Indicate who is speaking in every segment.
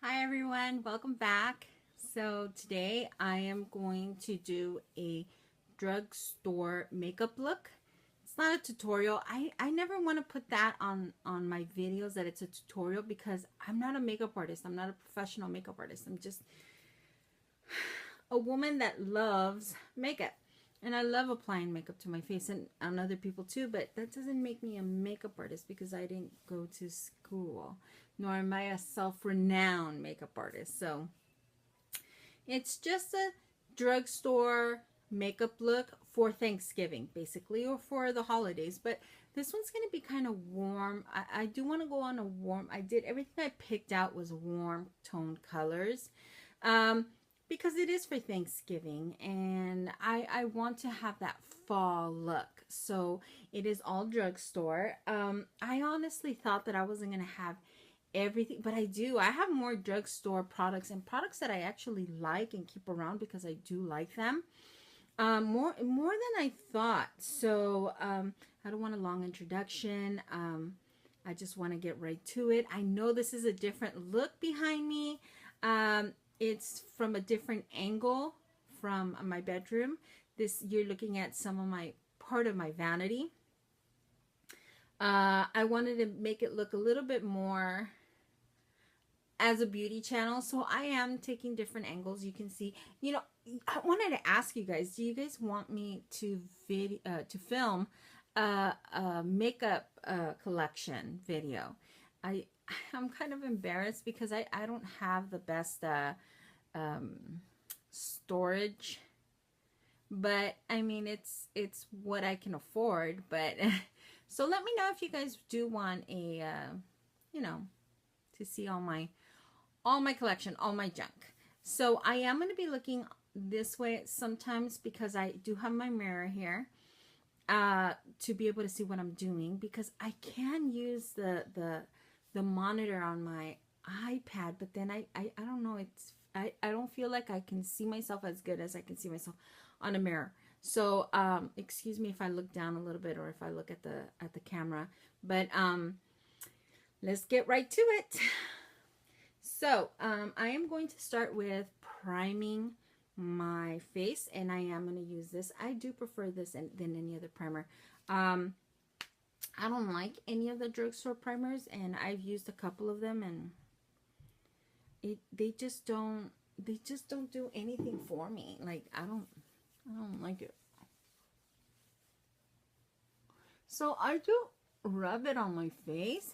Speaker 1: Hi everyone, welcome back. So today I am going to do a drugstore makeup look. It's not a tutorial. I never want to put that on my videos that it's a tutorial because I'm not a makeup artist. I'm not a professional makeup artist. I'm just a woman that loves makeup. And I love applying makeup to my face and on other people too, but that doesn't make me a makeup artist because I didn't go to school, nor am I a self-renowned makeup artist. So it's just a drugstore makeup look for Thanksgiving, basically, or for the holidays. But this one's going to be kind of warm. I do want to go on a warm, everything I picked out was warm toned colors. Because it is for Thanksgiving and I want to have that fall look. So it is all drugstore. I honestly thought that I wasn't going to have everything, but I do. I have more drugstore products and products that I actually like and keep around because I do like them. More than I thought. So I don't want a long introduction. I just want to get right to it. I know this is a different look behind me. It's from a different angle from my bedroom. You're looking at part of my vanity. I wanted to make it look a little bit more as a beauty channel, so I am taking different angles. You can see, I wanted to ask you guys, do you guys want me to film a makeup collection video? I'm kind of embarrassed because I don't have the best storage, but I mean it's what I can afford. But so let me know if you guys do want a to see all my collection, all my junk. So I am going to be looking this way sometimes because I do have my mirror here to be able to see what I'm doing, because I can use the monitor on my iPad, but then I don't know, I don't feel like I can see myself as good as I can see myself on a mirror. So excuse me if I look down a little bit or if I look at the camera, but let's get right to it. So I am going to start with priming my face, and I am going to use this. I do prefer this than any other primer. I don't like any of the drugstore primers, and I've used a couple of them, and they just don't do anything for me. Like I don't like it. So I do rub it on my face,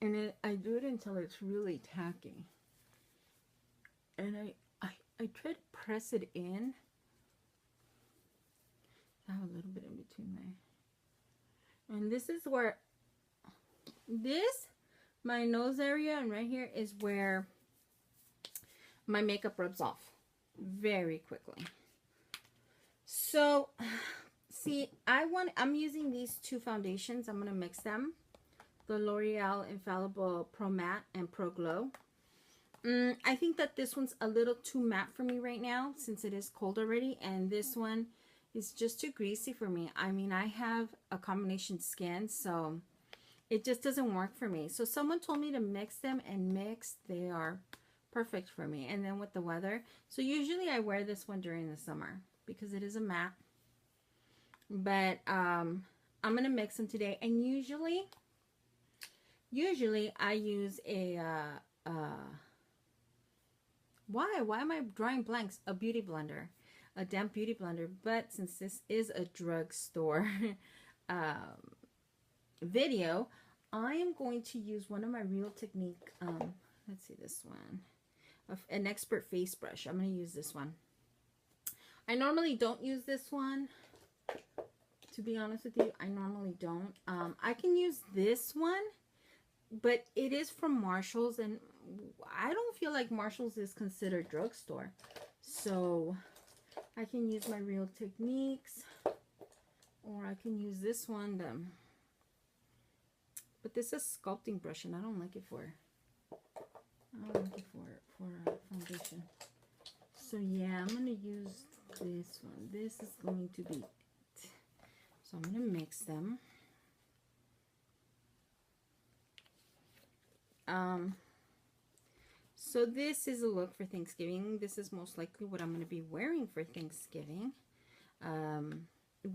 Speaker 1: and I do it until it's really tacky, and I try to press it in. I have a little bit in between there. And this is where my nose area and right here is where my makeup rubs off very quickly. So see, I'm using these two foundations. I'm going to mix them. The L'Oreal Infallible Pro Matte and Pro Glow. I think that this one's a little too matte for me right now since it is cold already, and this one is just too greasy for me. I mean, I have a combination skin, so it just doesn't work for me. So someone told me to mix them, and they are perfect for me. And then with the weather, so usually I wear this one during the summer because it is a matte. But I'm gonna mix them today, and usually I use a why am I drawing blanks? A beauty blender. A damp beauty blender. But since this is a drugstore video, I am going to use one of my Real Technique, let's see, this one, an expert face brush. I'm going to use this one. I normally don't use this one, to be honest with you. I normally don't. I can use this one, but it is from Marshall's, and I don't feel like Marshall's is considered drugstore. So I can use my Real Techniques, or I can use this one. But this is a sculpting brush, and I don't like it for foundation. So yeah, I'm gonna use this one. This is going to be it. So I'm gonna mix them. So this is a look for Thanksgiving. This is most likely what I'm going to be wearing for Thanksgiving.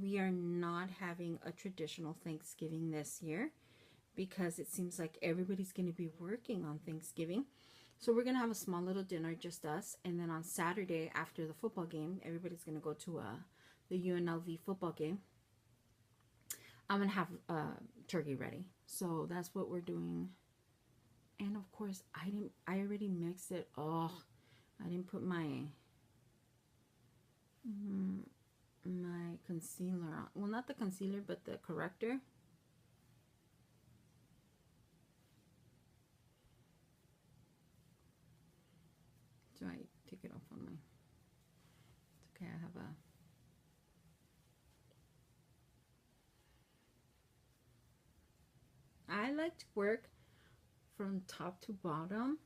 Speaker 1: We are not having a traditional Thanksgiving this year because it seems like everybody's going to be working on Thanksgiving. So we're going to have a small little dinner, just us. And then on Saturday after the football game, everybody's going to go to the UNLV football game. I'm going to have turkey ready. So that's what we're doing. And of course, I already mixed it. Oh, I didn't put my concealer on. Well, not the concealer, but the corrector. So I take it off on my, it's okay, I have I like to work from top to bottom.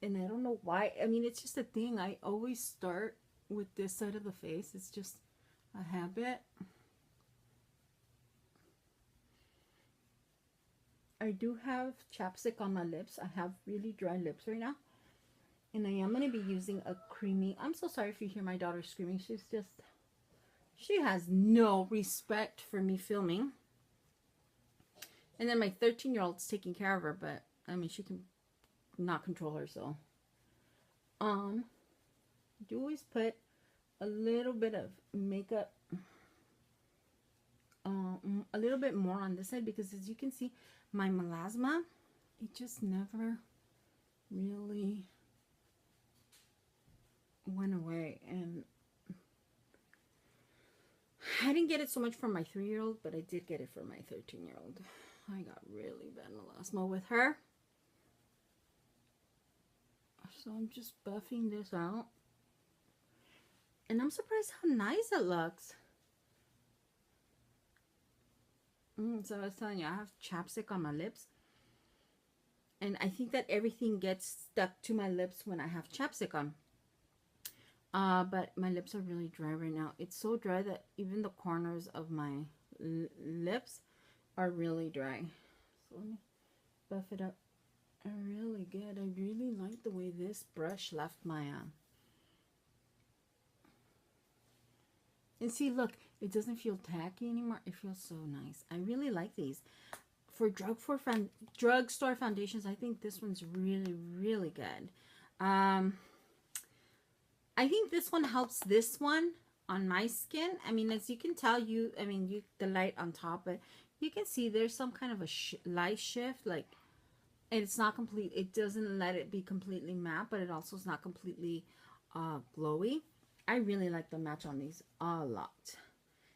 Speaker 1: And I don't know why. I mean, it's just a thing. I always start with this side of the face. It's just a habit. I do have chapstick on my lips. I have really dry lips right now. And I am going to be using a creamy... I'm so sorry if you hear my daughter screaming. She's just... She has no respect for me filming. And then my 13-year-old's taking care of her, but I mean, she can not control her, so. Do always put a little bit of makeup, a little bit more on this side, because as you can see, my melasma, it just never really went away. And I didn't get it so much from my 3-year-old, but I did get it from my 13-year-old. I got really bad melasma with her. So I'm just buffing this out. And I'm surprised how nice it looks. So I was telling you, I have chapstick on my lips. And I think that everything gets stuck to my lips when I have chapstick on. But my lips are really dry right now. It's so dry that even the corners of my lips are really dry. So let me buff it up really good. I really like the way this brush left my and see, look, it doesn't feel tacky anymore. It feels so nice. I really like these. For drugstore foundations, I think this one's really, really good. I think this one helps this one on my skin. I mean, as you can tell, the light on top, but you can see there's some kind of a light shift, like, and it's not complete. It doesn't let it be completely matte, but it also is not completely glowy. I really like the match on these a lot.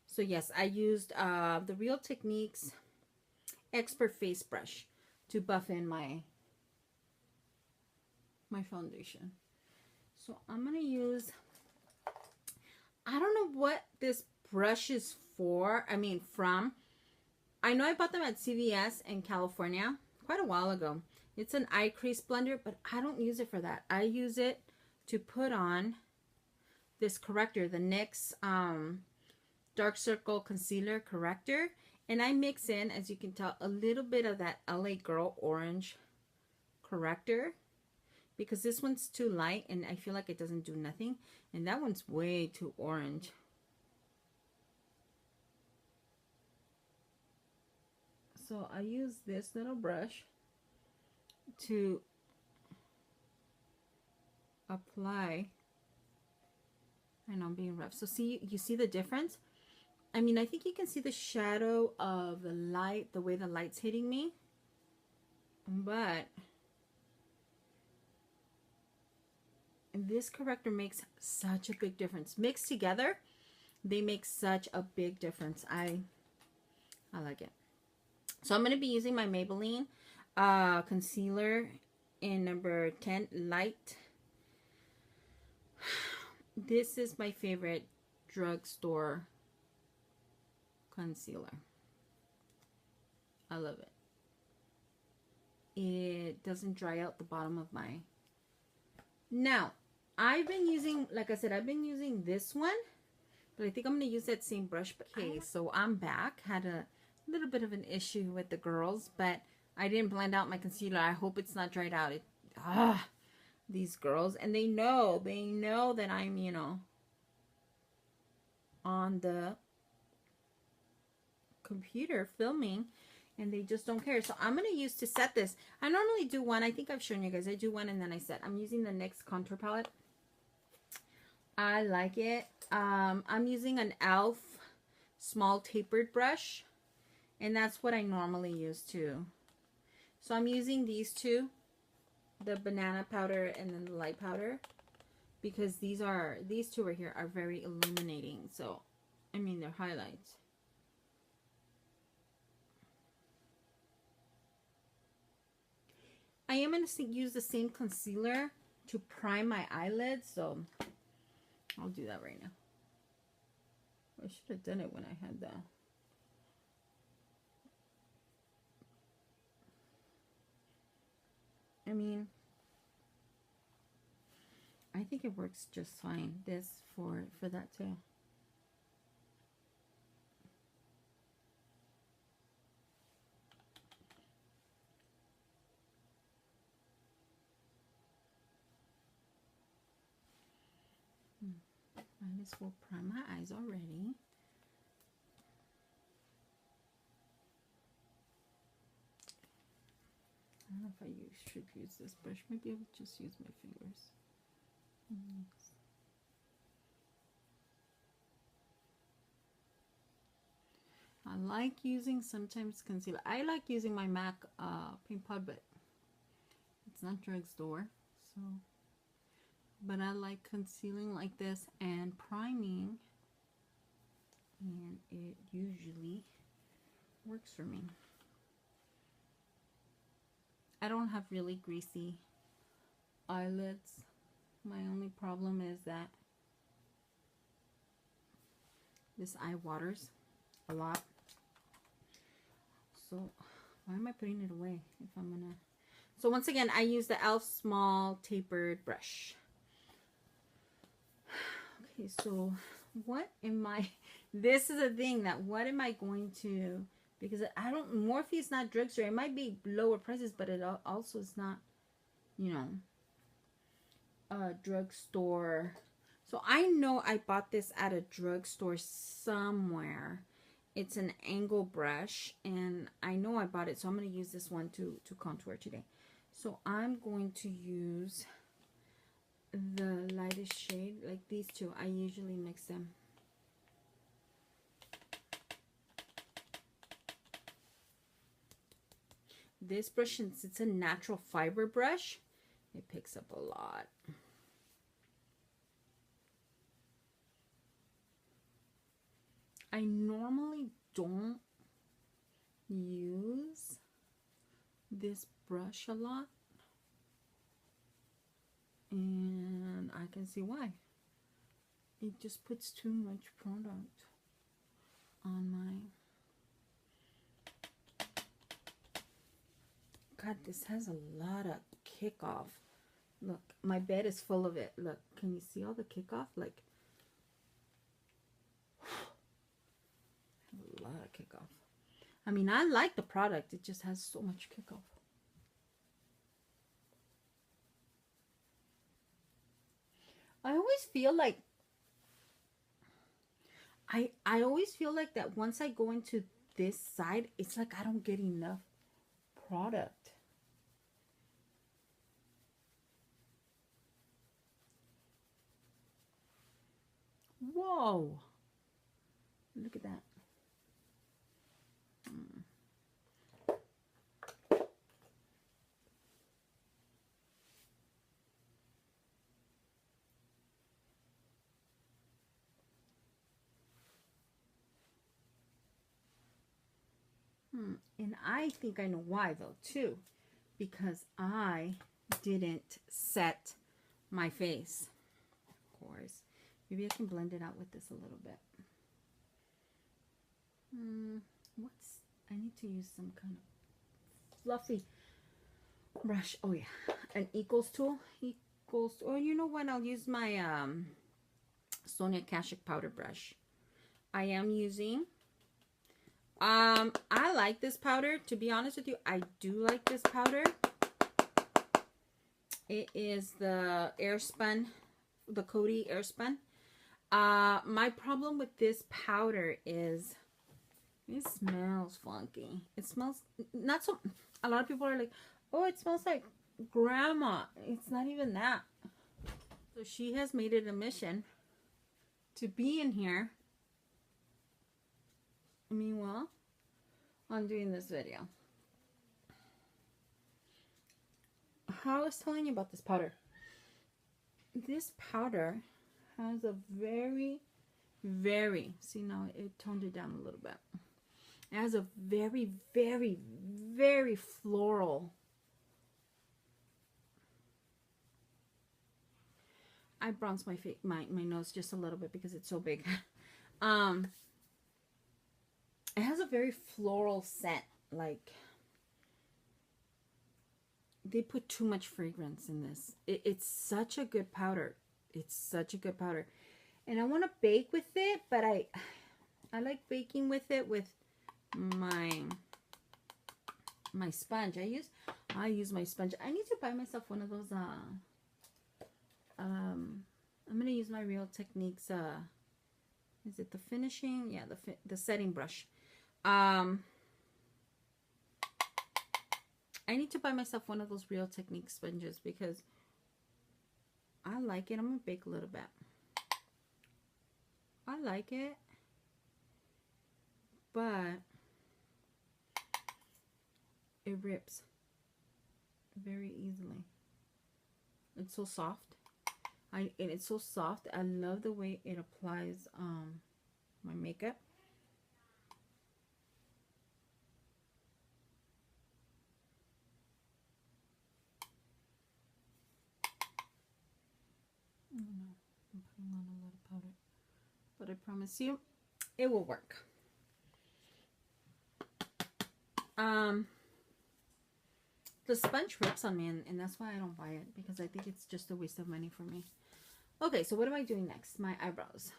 Speaker 1: So yes, I used the Real Techniques Expert Face Brush to buff in my foundation. So I'm gonna use, I don't know what this brush is for. I mean, from, I know I bought them at CVS in California quite a while ago. It's an eye crease blender, but I don't use it for that. I use it to put on this corrector, the NYX Dark Circle Concealer Corrector. And I mix in, as you can tell, a little bit of that LA Girl Orange corrector, because this one's too light and I feel like it doesn't do nothing. And that one's way too orange. So I use this little brush to apply. I know I'm being rough. So see, you see the difference? I mean, I think you can see the shadow of the light, the way the light's hitting me. But this corrector makes such a big difference. Mixed together, they make such a big difference. I like it. So I'm going to be using my Maybelline concealer in number 10 Light. This is my favorite drugstore concealer. I love it. It doesn't dry out the bottom of my... Now, I've been using, like I said, I've been using this one, but I think I'm going to use that same brush. Okay, so I'm back. Had a little bit of an issue with the girls, but I didn't blend out my concealer. I hope it's not dried out. These girls, and they know that I'm, you know, on the computer filming, and they just don't care. So I'm going to use, to set this, I normally do one. I think I've shown you guys. I do one and then I set. I'm using the NYX contour palette. I like it. I'm using an e.l.f. small tapered brush, and that's what I normally use too. So I'm using these two, the banana powder and then the light powder, because these two right here are very illuminating. So, I mean, they're highlights. I am going to use the same concealer to prime my eyelids, so I'll do that right now. I should have done it when I had the... I mean, I think it works just fine. This for that too. Might as well prime my eyes already. I don't know if I should use this brush. Maybe I would just use my fingers. I like using sometimes concealer. I like using my MAC paint pot, but it's not Drugstore. So, but I like concealing like this and priming, and it usually works for me. I don't have really greasy eyelids. My only problem is that this eye waters a lot. So why am I putting it away if I'm gonna... So once again, I use the e.l.f. small tapered brush. Okay, so what am I... This is a thing that what am I going to... Because I don't... Morphe is not Drugstore. It might be lower prices, but it also is not, you know, Drugstore. So I know I bought this at a drugstore somewhere. It's an angle brush, and I know I bought it, so I'm going to use this one to contour today. So I'm going to use the lightest shade, like these two. I usually mix them. This brush, since it's a natural fiber brush, it picks up a lot. I normally don't use this brush a lot, and I can see why. It just puts too much product on my... God, this has a lot of kickoff. Look, my bed is full of it. Look, can you see all the kickoff? Like, a lot of kickoff. I mean, I like the product. It just has so much kickoff. I always feel like I always feel like that once I go into this side, it's like I don't get enough product. Whoa. Look at that. And I think I know why though too, because I didn't set my face. Of course, maybe I can blend it out with this a little bit. I need to use some kind of fluffy brush. Oh yeah, an equals tool. Or you know what? I'll use my Sonia Kashuk powder brush. I am using I like this powder. To be honest with you, I do like this powder. It is the Airspun, the Coty Airspun. My problem with this powder is it smells funky. It smells not so. A lot of people are like, "Oh, it smells like grandma." It's not even that. So she has made it a mission to be in here. Meanwhile, I'm doing this video. How I was telling you about this powder. This powder has a very, see now it toned it down a little bit. It has a very, very floral. I bronzed my face, my nose just a little bit because it's so big. It has a very floral scent. Like they put too much fragrance in this. It's such a good powder. It's such a good powder. And I want to bake with it, but I like baking with it with my sponge. I use my sponge. I need to buy myself one of those I'm going to use my Real Techniques is it the finishing? Yeah, the setting brush. I need to buy myself one of those Real Techniques sponges because I like it. I'm going to bake a little bit. I like it, but it rips very easily. It's so soft. And it's so soft. I love the way it applies my makeup. I don't know. I'm putting on a lot of powder, but I promise you it will work. The sponge rips on me, and that's why I don't buy it, because I think it's just a waste of money for me. Okay, so what am I doing next? My eyebrows.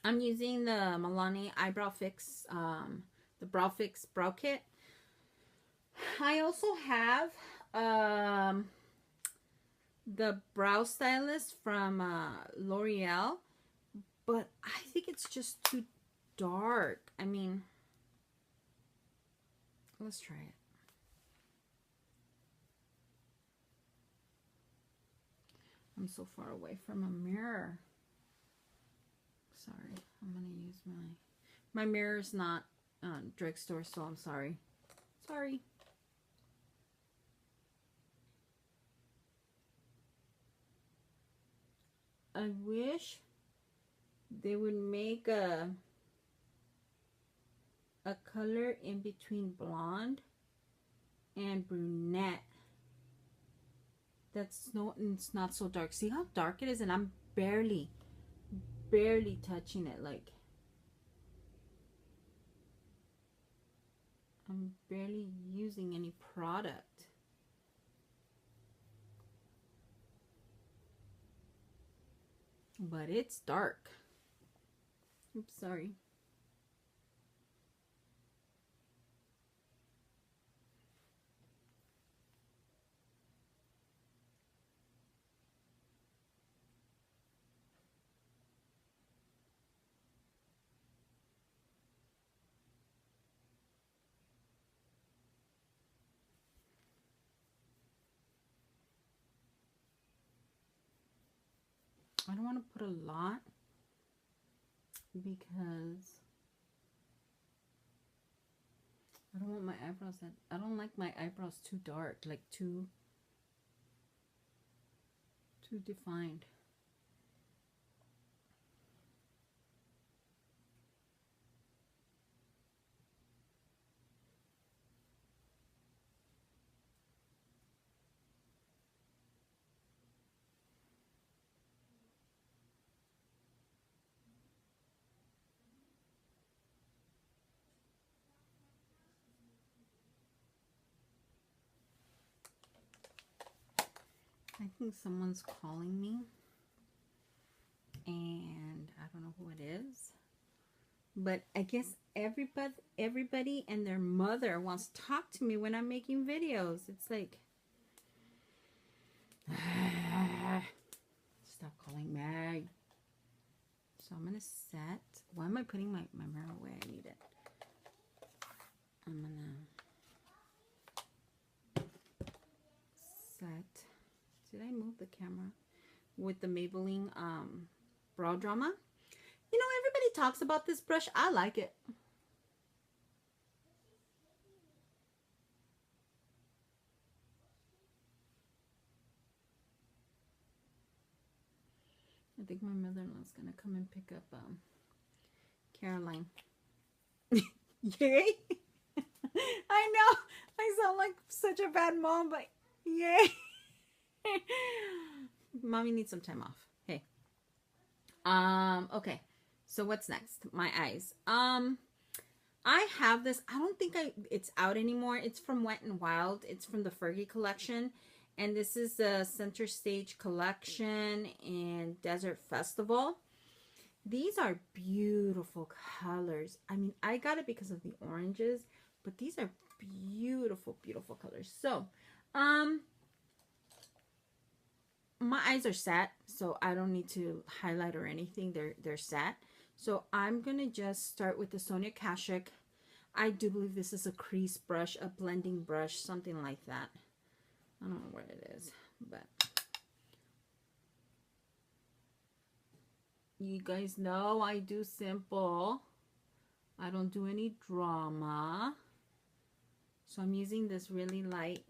Speaker 1: I'm using the Milani Eyebrow Fix, the Brow Fix Brow Kit. I also have the Brow Stylist from L'Oreal, but I think it's just too dark. I mean, let's try it. I'm so far away from a mirror. Sorry, I'm gonna use my mirror's not Drugstore, so I'm sorry. Sorry. I wish they would make a color in between blonde and brunette. It's not so dark. See how dark it is, and I'm barely touching it. Like I'm barely using any product. But it's dark. Oops, sorry. I don't want to put a lot because I don't want my eyebrows I don't like my eyebrows too dark, like too defined. I think someone's calling me, and I don't know who it is, but I guess everybody and their mother wants to talk to me when I'm making videos. It's like, stop calling Meg. So I'm gonna set. Why am I putting my mirror away? I need it. I'm gonna set. Did I move the camera? With the Maybelline Brow Drama. You know, everybody talks about this brush. I like it. I think my mother-in-law's gonna come and pick up Caroline. Yay! I know I sound like such a bad mom, but yay! Mommy needs some time off. Hey. Okay. So what's next? My eyes. I have this. I don't think it's out anymore. It's from Wet n Wild. It's from the Fergie collection. And this is the Center Stage collection and Desert Festival. These are beautiful colors. I mean, I got it because of the oranges, but these are beautiful, beautiful colors. So, my eyes are set, so I don't need to highlight or anything. They're set. So I'm going to just start with the Sonia Kashuk. I do believe this is a crease brush, a blending brush, something like that. I don't know what it is, but you guys know I do simple. I don't do any drama. So I'm using this really light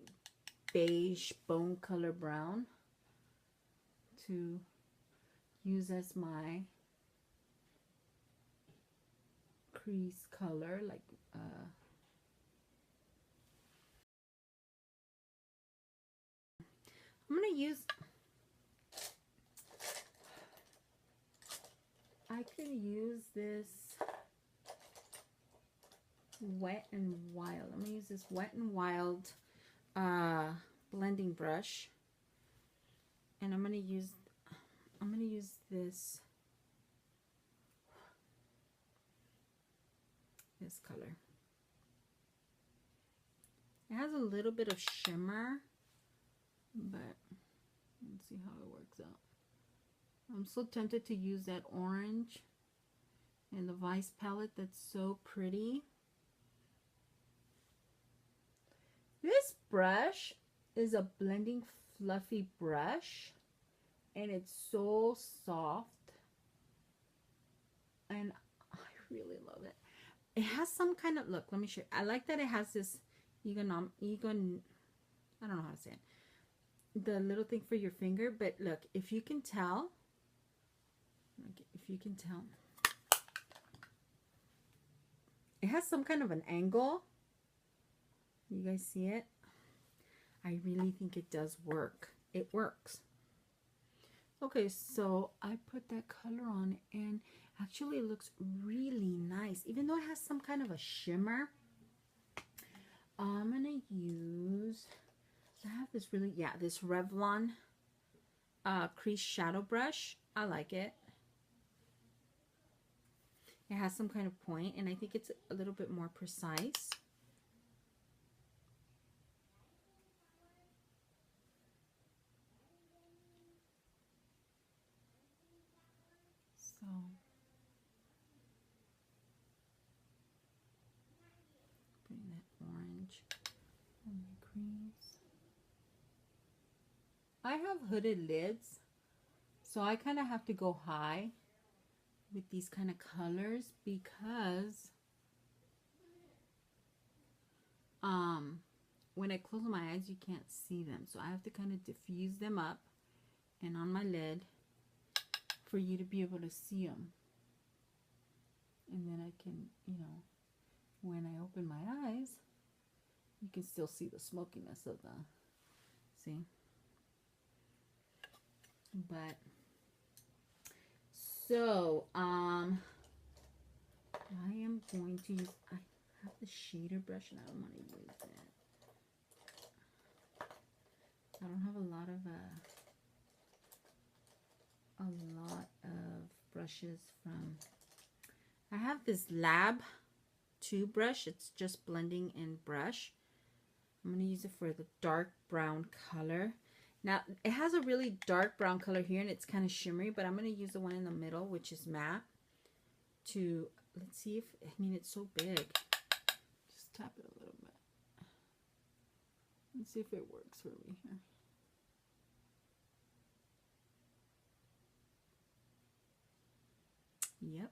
Speaker 1: beige bone color brown to use as my crease color, like I'm gonna use, I could use this Wet n Wild. I'm gonna use this Wet n Wild blending brush, and I'm gonna use this color. It has a little bit of shimmer, but let's see how it works out. I'm so tempted to use that orange in the Vice palette. That's so pretty. This brush is a blending fluffy brush, and it's so soft, and I really love it. It has some kind of, look, let me show you. I like that it has this I don't know how to say it. The little thing for your finger, but look, if you can tell, it has some kind of an angle. You guys see it? I really think it does work. It works. Okay, so I put that color on, and actually it looks really nice, even though it has some kind of a shimmer. I'm gonna use, I have this really, this Revlon crease shadow brush. I like it. It has some kind of point, and I think it's a little bit more precise. So putting that orange on my crease. I have hooded lids, so I kind of have to go high with these kind of colors because when I close my eyes, you can't see them. So I have to kind of diffuse them up and on my lid for you to be able to see them. And then I can, you know, when I open my eyes, you can still see the smokiness of the, see? But, so, I am going to use, I have the shader brush and I don't want to use it. I don't have a lot of brushes from, I have this Lab 2 brush. It's just blending in brush. I'm going to use it for the dark brown color. Now, it has a really dark brown color here, and it's kind of shimmery, but I'm going to use the one in the middle, which is matte, to, let's see if, I mean, it's so big. Just tap it a little bit. Let's see if it works for me here. Yep.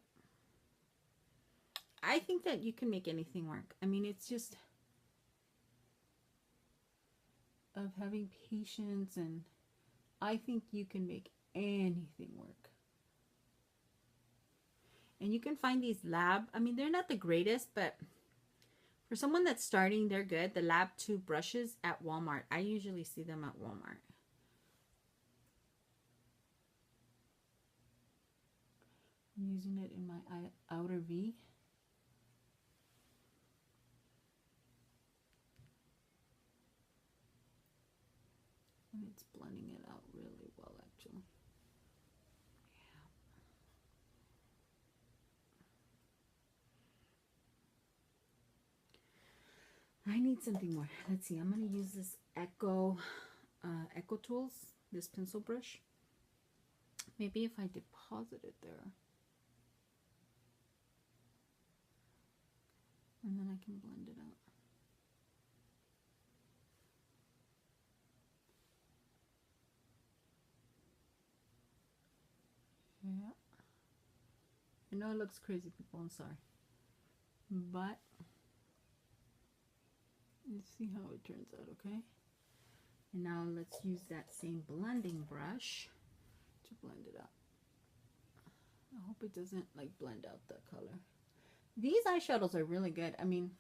Speaker 1: I think that you can make anything work. I mean, it's just of having patience, and I think you can make anything work. And you can find these lab, I mean, they're not the greatest, but for someone that's starting, they're good. The Lab 2 brushes at Walmart. I usually see them at Walmart. I'm using it in my outer V. And it's blending it out really well, actually. Yeah. I need something more. Let's see. I'm going to use this Echo Tools, this pencil brush. Maybe if I deposit it there. And then I can blend it out. Yeah. I know it looks crazy, people. I'm sorry. But let's see how it turns out, okay? And now let's use that same blending brush to blend it out. I hope it doesn't like blend out the color. These eyeshadows are really good. I mean,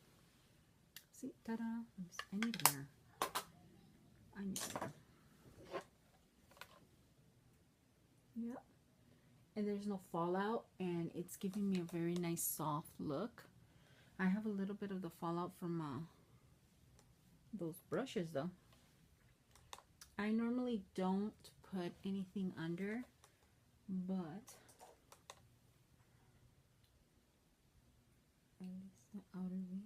Speaker 1: see, ta-da. I need a mirror. I need a mirror. Yep. And there's no fallout, and it's giving me a very nice soft look. I have a little bit of the fallout from those brushes though. I normally don't put anything under, but at least the outer V,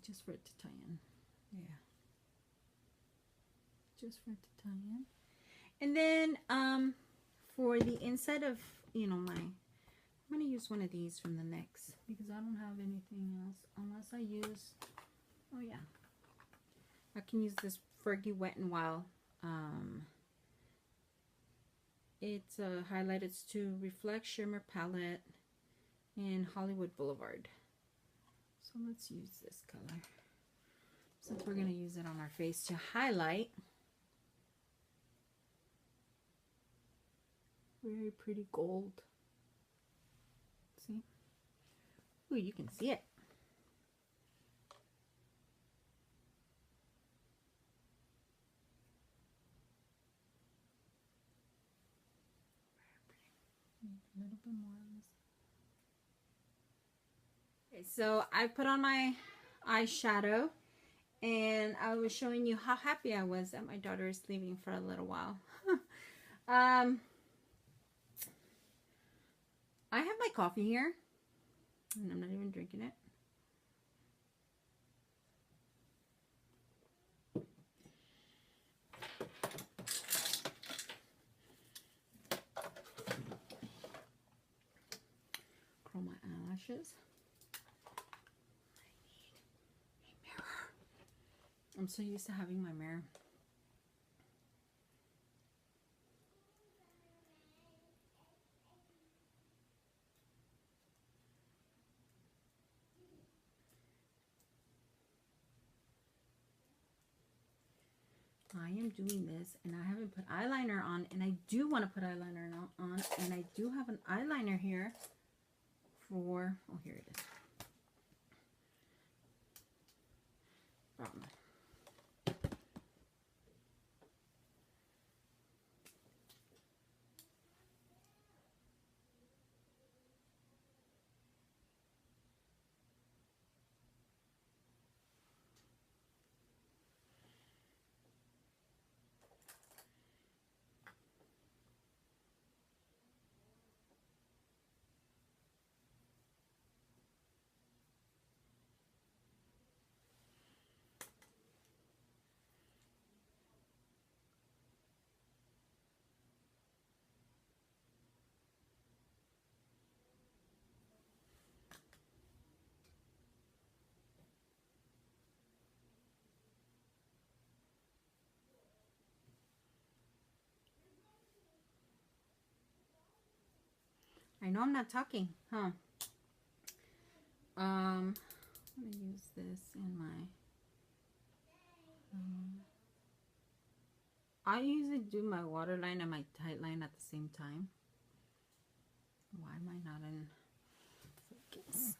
Speaker 1: just for it to tie in. Yeah, just for it to tie in. And then for the inside of, you know, I'm going to use one of these from the NYX because I don't have anything else unless I use, oh yeah, I can use this Fergie Wet n Wild. It's a highlighted to Reflect Shimmer Palette in Hollywood Boulevard. So let's use this color since we're going to use it on our face to highlight. Very pretty gold. See? Ooh, you can see it. A little bit more on this. Okay, so I put on my eyeshadow, and I was showing you how happy I was that my daughter is leaving for a little while. I have my coffee here, and I'm not even drinking it. Curl my eyelashes. I need a mirror. I'm so used to having my mirror. I am doing this, and I haven't put eyeliner on, and I do want to put eyeliner on, and I do have an eyeliner here for, oh, here it is. I know I'm not talking, huh? I'm gonna use this in my. I usually do my waterline and my tight line at the same time. Why am I not in focus?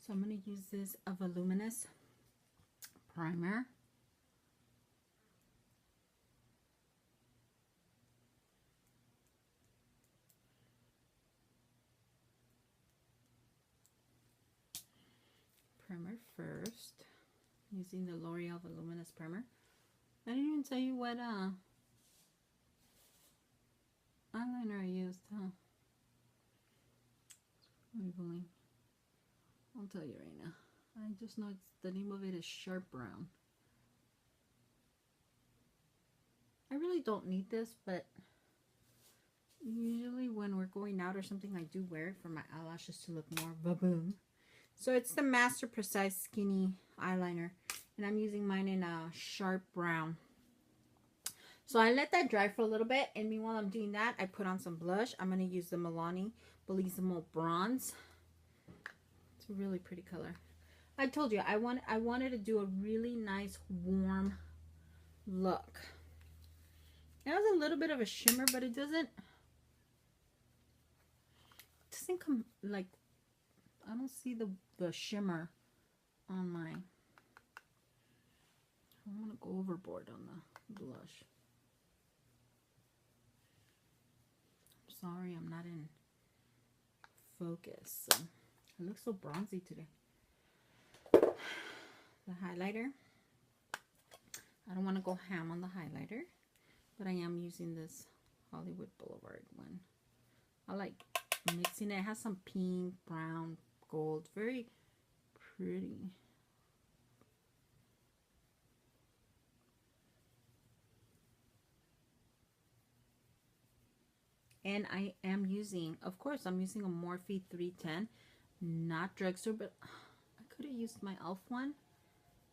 Speaker 1: So I'm going to use this a voluminous primer. Primer first, using the L'Oreal Voluminous Primer. I didn't even tell you what eyeliner I used, huh? Maybelline. I'll tell you right now. I just know the name of it is Sharp Brown. I really don't need this, but usually when we're going out or something, I do wear it for my eyelashes to look more ba-boom. So it's the Master Precise Skinny Eyeliner, and I'm using mine in a Sharp Brown. So I let that dry for a little bit, and meanwhile I'm doing that, I put on some blush. I'm going to use the Milani Bellissimo Bronze. It's a really pretty color. I told you I wanted to do a really nice warm look. It has a little bit of a shimmer, but it doesn't come like, I don't see the shimmer on my. I don't want to go overboard on the blush. I'm sorry, I'm not in focus. So I look so bronzy today. The highlighter. I don't want to go ham on the highlighter, but I am using this Hollywood Boulevard one. I like mixing it. It has some pink, brown, gold. Very pretty. And I am using, of course, I'm using a Morphe 310, not Drugstore, but I could have used my e.l.f. one.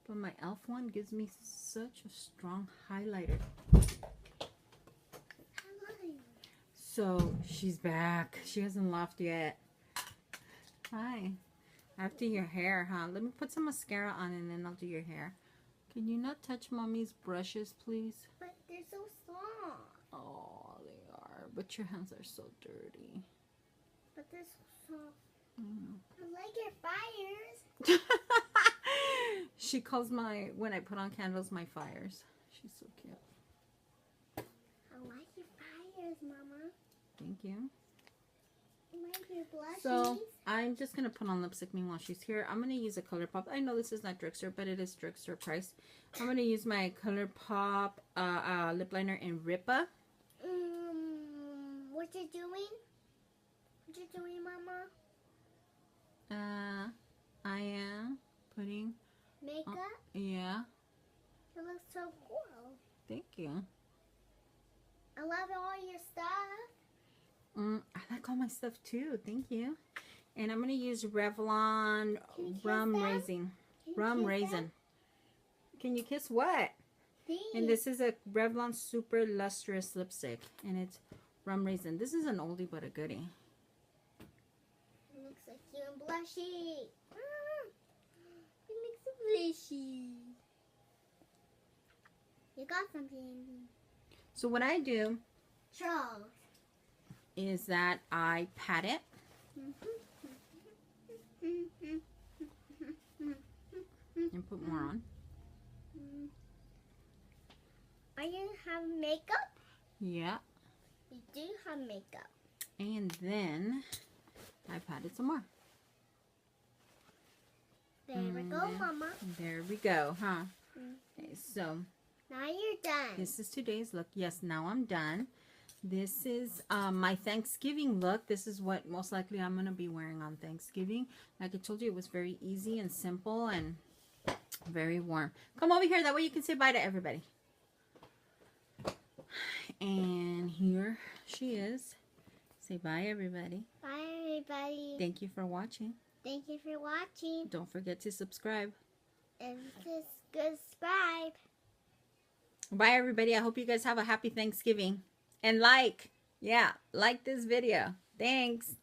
Speaker 1: But my e.l.f. one gives me such a strong highlighter. So she's back. She hasn't left yet. Hi. After your hair, huh? Let me put some mascara on and then I'll do your hair. Can you not touch mommy's brushes, please?
Speaker 2: But they're so soft.
Speaker 1: Oh, they are. But your hands are so dirty.
Speaker 2: But they're so soft.
Speaker 1: Mm.
Speaker 2: I like your fires.
Speaker 1: She calls when I put on candles, my fires. She's so cute.
Speaker 2: I like your fires, Mama.
Speaker 1: Thank you.
Speaker 2: I like your blushes.
Speaker 1: So I'm just going to put on lipstick meanwhile she's here. I'm going to use a Colourpop. I know this is not Drugstore, but it is Drugstore price. I'm going to use my Colourpop lip liner in Ripa.
Speaker 2: What you doing? What you doing, Mama?
Speaker 1: I am putting
Speaker 2: makeup?
Speaker 1: Yeah.
Speaker 2: It looks so cool.
Speaker 1: Thank you.
Speaker 2: I love all your stuff.
Speaker 1: I like all my stuff too. Thank you. And I'm going to use Revlon Rum Raisin. Rum Raisin. Can you kiss what?
Speaker 2: These.
Speaker 1: And this is a Revlon Super Lustrous Lipstick. And it's Rum Raisin. This is an oldie but a goodie.
Speaker 2: It looks like you and blushy. It makes it blushy. You got something.
Speaker 1: So what I do
Speaker 2: Charles.
Speaker 1: is that I pat it. And put more on.
Speaker 2: Are you have makeup?
Speaker 1: Yeah.
Speaker 2: You do have makeup.
Speaker 1: And then I pat it some more.
Speaker 2: There we go, Mama.
Speaker 1: There we go, huh? Okay, so
Speaker 2: now you're done.
Speaker 1: this is today's look. Yes, now I'm done. This is my Thanksgiving look. This is what most likely I'm going to be wearing on Thanksgiving. Like I told you, it was very easy and simple, and Very warm. Come over here. That way you can say bye to everybody. And here she is. Say bye, everybody.
Speaker 2: Bye, everybody.
Speaker 1: Thank you for watching.
Speaker 2: Thank you for watching.
Speaker 1: Don't forget to subscribe.
Speaker 2: And subscribe.
Speaker 1: Bye, everybody. I hope you guys have a happy Thanksgiving. And like this video. Thanks.